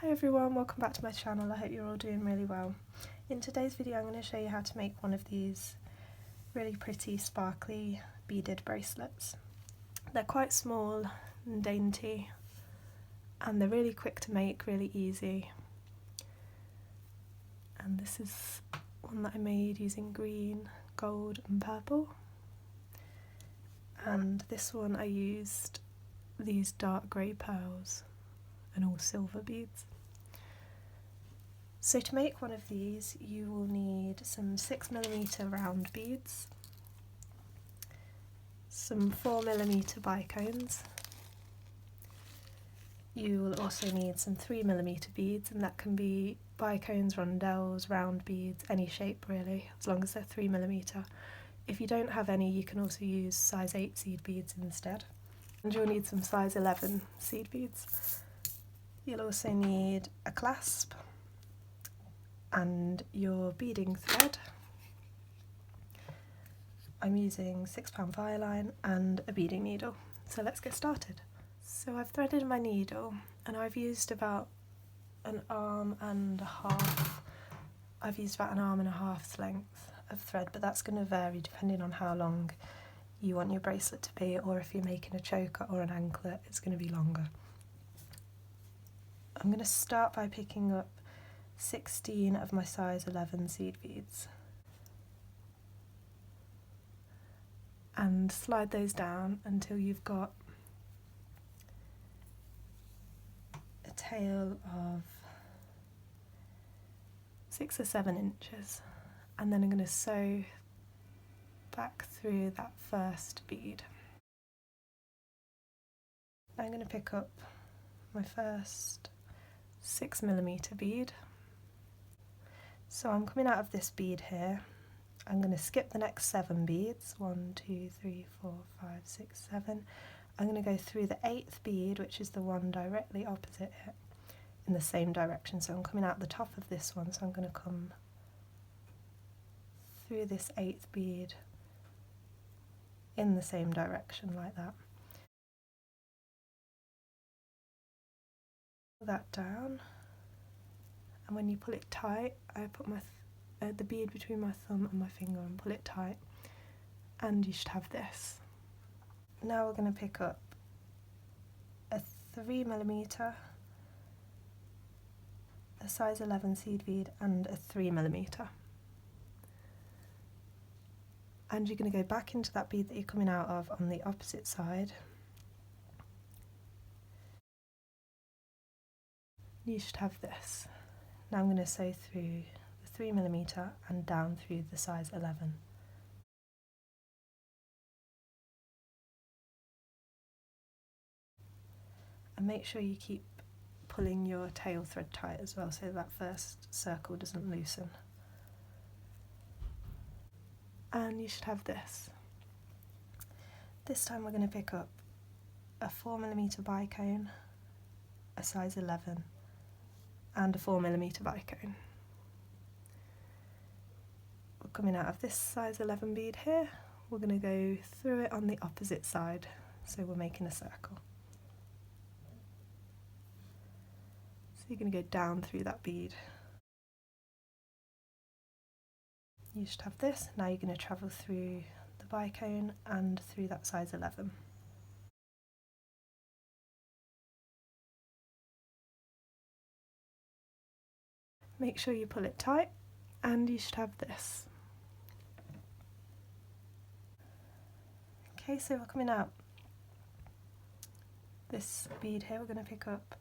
Hi everyone, welcome back to my channel. I hope you're all doing really well. In today's video I'm going to show you how to make one of these really pretty sparkly beaded bracelets. They're quite small and dainty and they're really quick to make, really easy. And this is one that I made using green, gold and purple. And this one I used these dark grey pearls and all silver beads. So to make one of these you will need some 6mm round beads, some 4mm bicones. You will also need some 3mm beads, and that can be bicones, rondelles, round beads, any shape really, as long as they're 3mm. If you don't have any you can also use size 8 seed beads instead. And you'll need some size 11 seed beads. You'll also need a clasp and your beading thread. I'm using £6 fire line and a beading needle. So let's get started. So I've threaded my needle and I've used about an arm and a half. I've used about an arm and a half's length of thread, but that's going to vary depending on how long you want your bracelet to be, or if you're making a choker or an anklet it's going to be longer. I'm going to start by picking up 16 of my size 11 seed beads and slide those down until you've got a tail of 6 or 7 inches, and then I'm going to sew back through that first bead. I'm going to pick up my first 6mm bead. So I'm coming out of this bead here. I'm going to skip the next 7 beads, 1, 2, 3, 4, 5, 6, 7. I'm going to go through the 8th bead, which is the one directly opposite it, in the same direction. So I'm coming out the top of this one, so I'm going to come through this 8th bead in the same direction like that. Pull that down, and when you pull it tight, I put my the bead between my thumb and my finger and pull it tight, and you should have this. Now we're going to pick up a 3mm, a size 11 seed bead and a 3mm. And you're going to go back into that bead that you're coming out of on the opposite side. You should have this. Now I'm going to sew through the 3mm and down through the size 11. And make sure you keep pulling your tail thread tight as well, so that first circle doesn't loosen. And you should have this. This time we're going to pick up a 4mm bicone, a size 11 and a 4mm bicone. We're coming out of this size 11 bead here, we're going to go through it on the opposite side, so we're making a circle. So you're going to go down through that bead. You should have this. Now you're going to travel through the bicone and through that size 11. Make sure you pull it tight, and you should have this. Okay, so we're coming out this bead here, we're going to pick up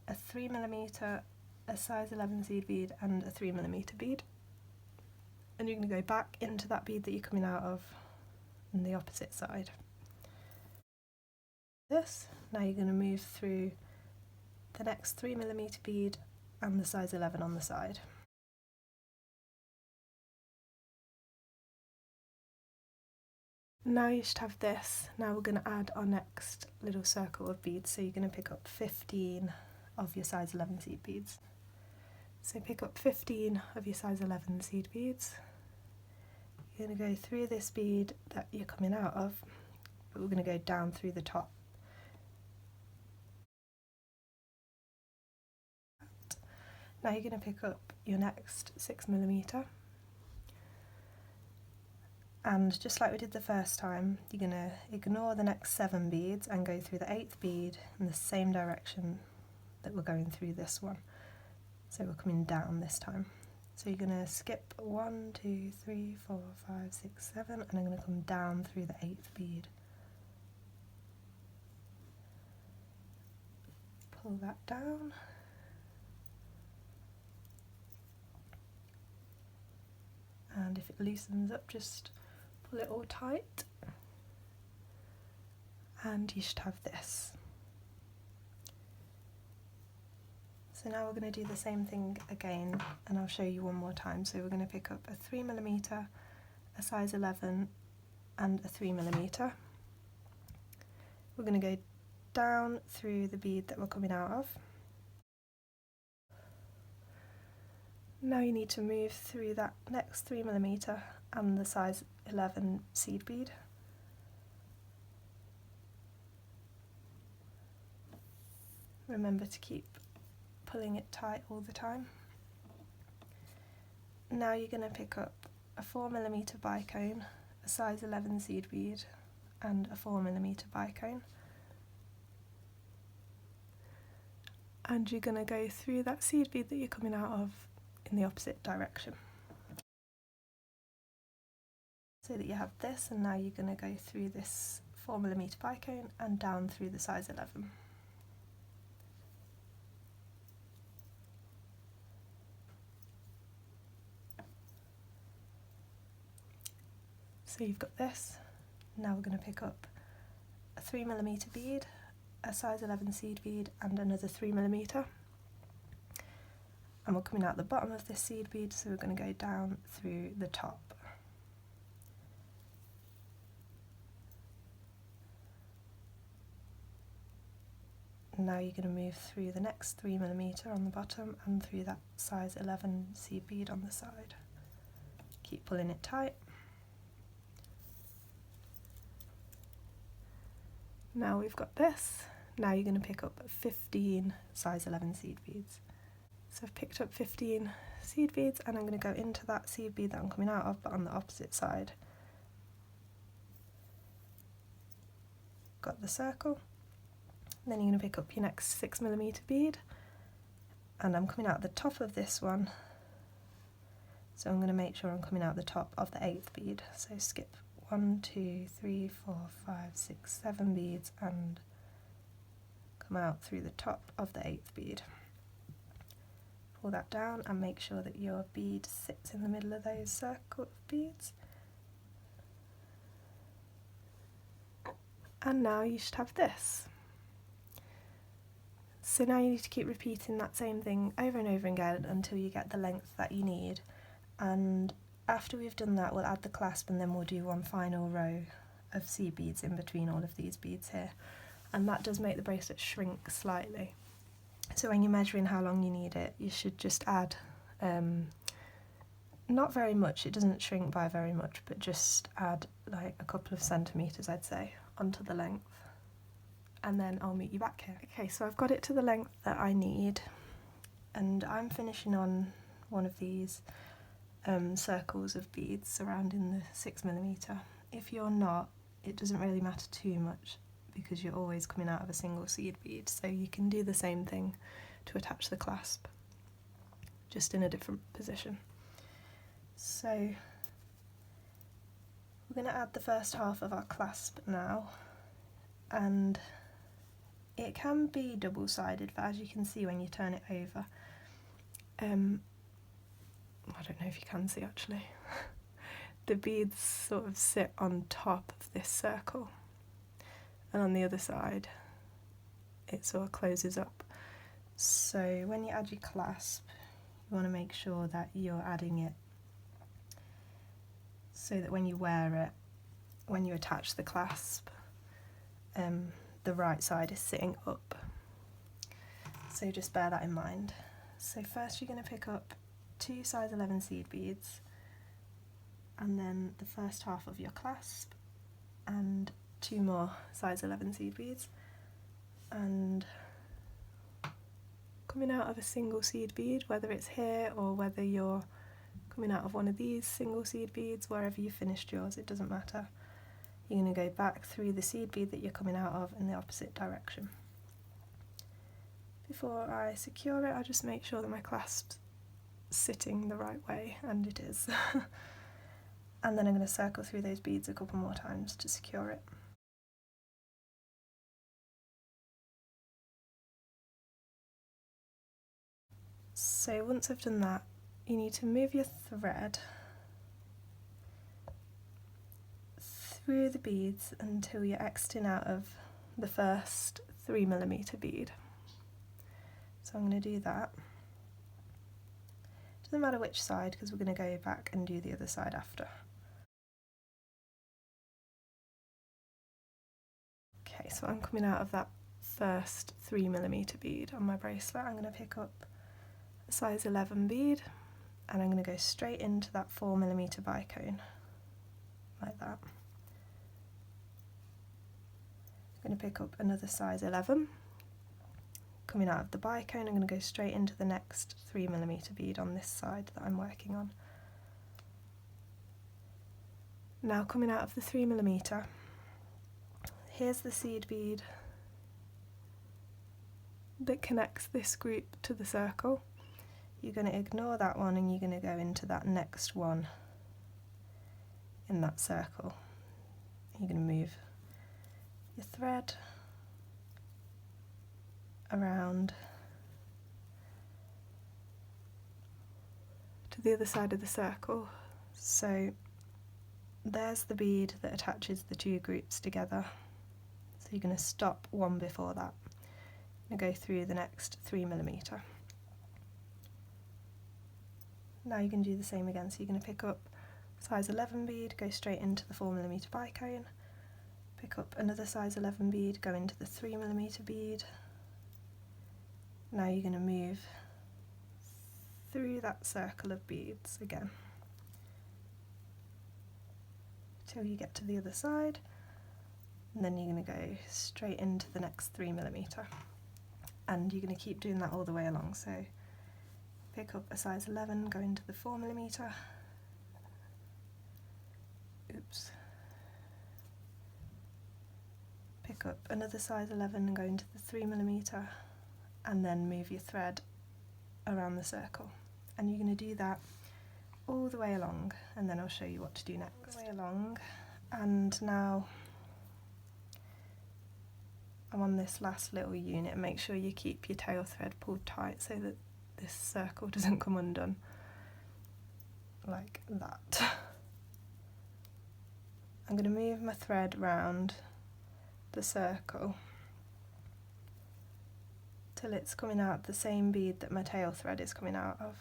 a 3mm, a size 11 seed bead and a 3mm bead, and you're going to go back into that bead that you're coming out of on the opposite side. This, now you're going to move through the next 3mm bead and the size 11 on the side. Now you should have this. Now we're going to add our next little circle of beads, so you're going to pick up 15 of your size 11 seed beads. So pick up 15 of your size 11 seed beads. You're going to go through this bead that you're coming out of, but we're going to go down through the top. Now you're going to pick up your next 6mm, and just like we did the first time, you're going to ignore the next 7 beads and go through the 8th bead in the same direction that we're going through this one. So we're coming down this time. So you're going to skip 1, 2, 3, 4, 5, 6, 7, and I'm going to come down through the 8th bead. Pull that down. And if it loosens up, just pull it all tight. And you should have this. So now we're going to do the same thing again, and I'll show you one more time. So we're going to pick up a 3mm, a size 11 and a 3mm. We're going to go down through the bead that we're coming out of. Now you need to move through that next 3mm and the size 11 seed bead. Remember to keep pulling it tight all the time. Now you're going to pick up a 4mm bicone, a size 11 seed bead and a 4mm bicone. And you're going to go through that seed bead that you're coming out of in the opposite direction. So that you have this, and now you're going to go through this 4mm bicone and down through the size 11. So you've got this. Now we're going to pick up a 3mm bead, a size 11 seed bead and another 3mm. And we're coming out the bottom of this seed bead, so we're going to go down through the top. Now you're going to move through the next 3mm on the bottom and through that size 11 seed bead on the side. Keep pulling it tight. Now we've got this. Now you're going to pick up 15 size 11 seed beads. So I've picked up 15 seed beads, and I'm going to go into that seed bead that I'm coming out of, but on the opposite side. Got the circle. Then you're going to pick up your next 6mm bead, and I'm coming out the top of this one. So I'm going to make sure I'm coming out the top of the 8th bead. So skip 1, 2, 3, 4, 5, 6, 7 beads and come out through the top of the 8th bead. Pull that down and make sure that your bead sits in the middle of those circle of beads. And now you should have this. So now you need to keep repeating that same thing over and over again until you get the length that you need. And after we've done that, we'll add the clasp, and then we'll do one final row of seed beads in between all of these beads here. And that does make the bracelet shrink slightly. So when you're measuring how long you need it, you should just add, not very much, it doesn't shrink by very much, but just add like a couple of centimetres, I'd say, onto the length. And then I'll meet you back here. Okay, so I've got it to the length that I need, and I'm finishing on one of these circles of beads surrounding the 6mm. If you're not, it doesn't really matter too much, because you're always coming out of a single seed bead, so you can do the same thing to attach the clasp, just in a different position. So we're going to add the first half of our clasp now, and it can be double-sided, but as you can see when you turn it over, I don't know if you can see actually, the beads sort of sit on top of this circle, and on the other side it sort of closes up. So when you add your clasp, you want to make sure that you're adding it so that when you wear it, when you attach the clasp, the right side is sitting up. So just bear that in mind. So first you're going to pick up 2 size 11 seed beads, and then the first half of your clasp, and 2 more size 11 seed beads, and coming out of a single seed bead, whether it's here or whether you're coming out of one of these single seed beads, wherever you finished yours, it doesn't matter. You're going to go back through the seed bead that you're coming out of in the opposite direction. Before I secure it, I just make sure that my clasp's sitting the right way, and it is. And then I'm going to circle through those beads a couple more times to secure it. So once I've done that, you need to move your thread through the beads until you're exiting out of the first 3mm bead. So I'm going to do that. Doesn't matter which side, because we're going to go back and do the other side after. Okay, so I'm coming out of that first 3mm bead on my bracelet. I'm going to pick up a size 11 bead and I'm going to go straight into that 4mm bicone, like that. I'm going to pick up another size 11. Coming out of the bicone, I'm going to go straight into the next 3mm bead on this side that I'm working on. Now coming out of the 3mm, here's the seed bead that connects this group to the circle. You're going to ignore that one and you're going to go into that next one in that circle. You're going to move your thread around to the other side of the circle. So there's the bead that attaches the two groups together. So you're going to stop one before that. You're going to go through the next 3mm. Now you can do the same again, so you're going to pick up size 11 bead, go straight into the 4mm bicone, pick up another size 11 bead, go into the 3mm bead. Now you're going to move through that circle of beads again till you get to the other side, and then you're going to go straight into the next 3mm, and you're going to keep doing that all the way along. So pick up a size 11, go into the 4mm, oops, pick up another size 11 and go into the 3mm, and then move your thread around the circle. And you're going to do that all the way along, and then I'll show you what to do next. All the way along, and now I'm on this last little unit, and make sure you keep your tail thread pulled tight so that this circle doesn't come undone, like that. I'm going to move my thread round the circle till it's coming out the same bead that my tail thread is coming out of.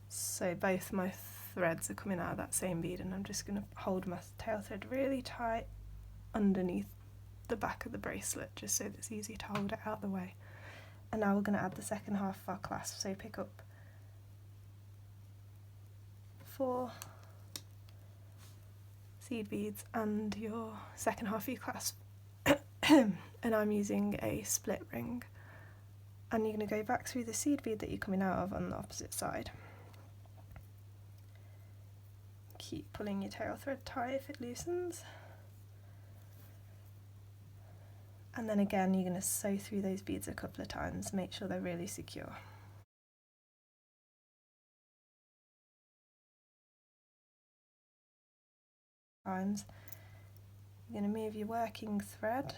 So both my threads are coming out of that same bead, and I'm just going to hold my tail thread really tight underneath the back of the bracelet, just so that it's easy to hold it out of the way. And now we're going to add the second half of our clasp, so pick up 4 seed beads and your second half of your clasp. And I'm using a split ring, and you're going to go back through the seed bead that you're coming out of on the opposite side. Keep pulling your tail thread tight if it loosens. And then again, you're going to sew through those beads a couple of times, make sure they're really secure. You're going to move your working thread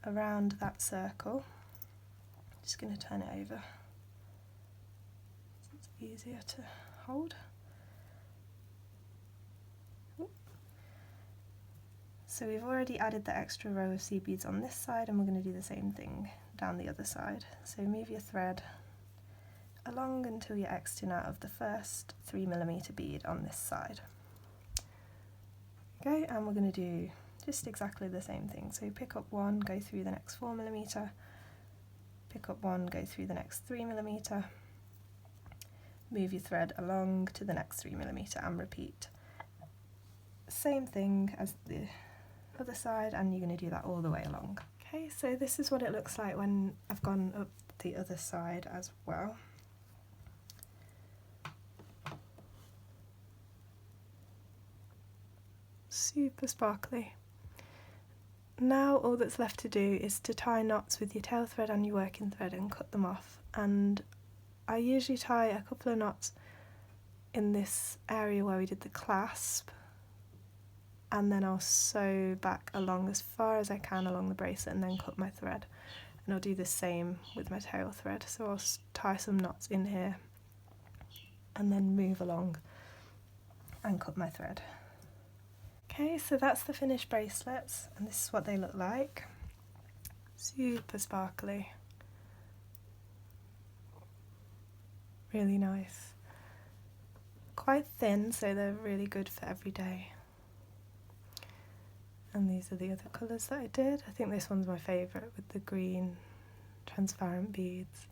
around that circle. Just going to turn it over so it's easier to hold. So we've already added the extra row of seed beads on this side, and we're going to do the same thing down the other side. So move your thread along until you're exiting out of the first 3mm bead on this side. Okay, and we're going to do just exactly the same thing. So pick up one, go through the next 4mm, pick up one, go through the next 3mm, move your thread along to the next 3mm, and repeat same thing as the other side, and you're going to do that all the way along. Okay, so this is what it looks like when I've gone up the other side as well. Super sparkly. Now all that's left to do is to tie knots with your tail thread and your working thread and cut them off, and I usually tie a couple of knots in this area where we did the clasp, and then I'll sew back along as far as I can along the bracelet and then cut my thread. And I'll do the same with my tail thread, so I'll tie some knots in here and then move along and cut my thread. Okay, so that's the finished bracelets, and this is what they look like. Super sparkly. Really nice. Quite thin, so they're really good for every day. And these are the other colours that I did. I think this one's my favourite, with the green transparent beads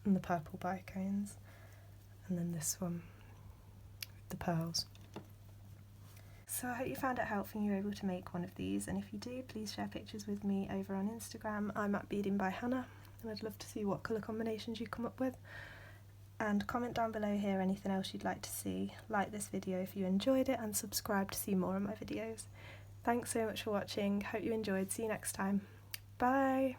and the purple bicones, and then this one with the pearls. So I hope you found it helpful and you were able to make one of these, and if you do, please share pictures with me over on Instagram. I'm at Beading by Hannah, and I'd love to see what colour combinations you come up with. And comment down below here anything else you'd like to see. Like this video if you enjoyed it, and subscribe to see more of my videos. Thanks so much for watching, hope you enjoyed, see you next time. Bye!